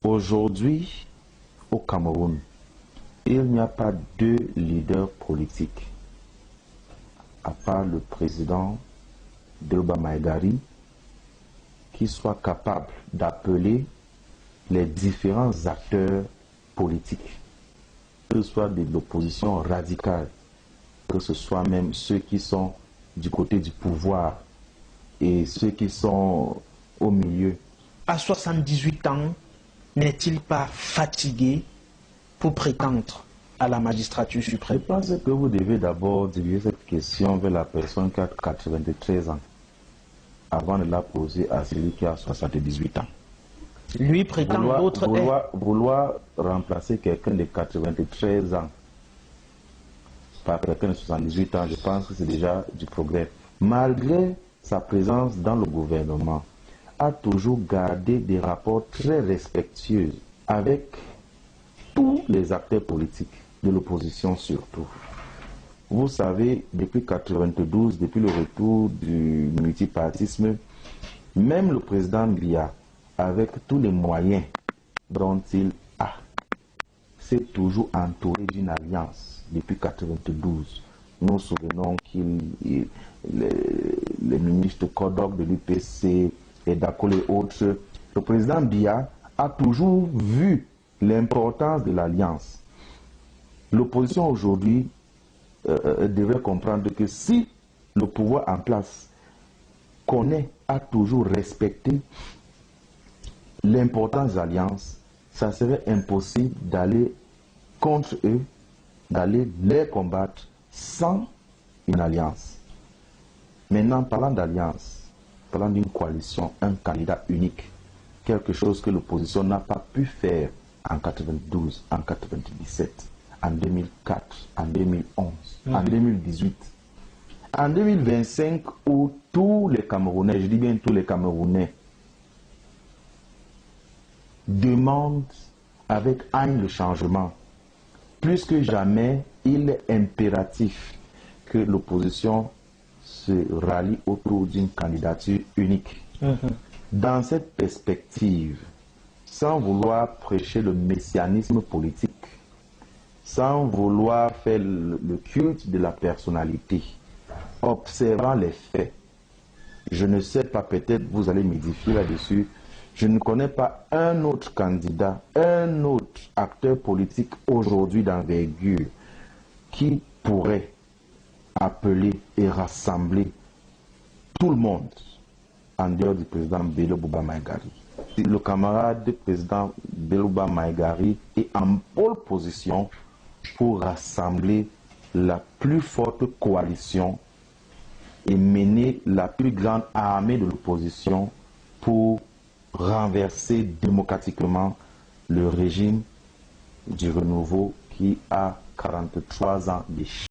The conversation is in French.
Aujourd'hui, au Cameroun, il n'y a pas deux leaders politiques, à part le président Delouba Maïgari, qui soient capables d'appeler les différents acteurs politiques, que ce soit de l'opposition radicale, que ce soit même ceux qui sont du côté du pouvoir et ceux qui sont au milieu. À 78 ans, n'est-il pas fatigué pour prétendre à la magistrature Je suprême? pense que vous devez d'abord diriger cette question vers la personne qui a 93 ans, avant de la poser à celui qui a 78 ans. Lui prétend, l'autre est... Vouloir remplacer quelqu'un de 93 ans par quelqu'un de 78 ans, je pense que c'est déjà du progrès. Malgré sa présence dans le gouvernement, a toujours gardé des rapports très respectueux avec tous les acteurs politiques, de l'opposition surtout. Vous savez, depuis 1992, depuis le retour du multipartisme, même le président Biya, avec tous les moyens dont il a, s'est toujours entouré d'une alliance depuis 1992. Nous nous souvenons les ministres Kodok de l'UPC et d'Akol et autres, le président Biya a toujours vu l'importance de l'alliance. L'opposition aujourd'hui devrait comprendre que si le pouvoir en place a toujours respecté l'importance de l'alliance, ça serait impossible d'aller contre eux, d'aller les combattre sans une alliance. Maintenant, parlant d'alliance, parlant d'une coalition, un candidat unique, quelque chose que l'opposition n'a pas pu faire en 92, en 97, en 2004, en 2011, en 2018. En 2025, où tous les Camerounais, je dis bien tous les Camerounais, demandent avec haine le changement, plus que jamais, il est impératif que l'opposition se rallie autour d'une candidature unique. Dans cette perspective, sans vouloir prêcher le messianisme politique, sans vouloir faire le culte de la personnalité, observant les faits, je ne sais pas, peut-être vous allez m'édifier là-dessus, je ne connais pas un autre candidat, un autre acteur politique aujourd'hui d'envergure qui pourrait appeler et rassembler tout le monde en dehors du président Delouba Maïgari. Le camarade président Delouba Maïgari est en pole position pour rassembler la plus forte coalition et mener la plus grande armée de l'opposition pour renverser démocratiquement le régime du renouveau qui a 43 ans d'échec.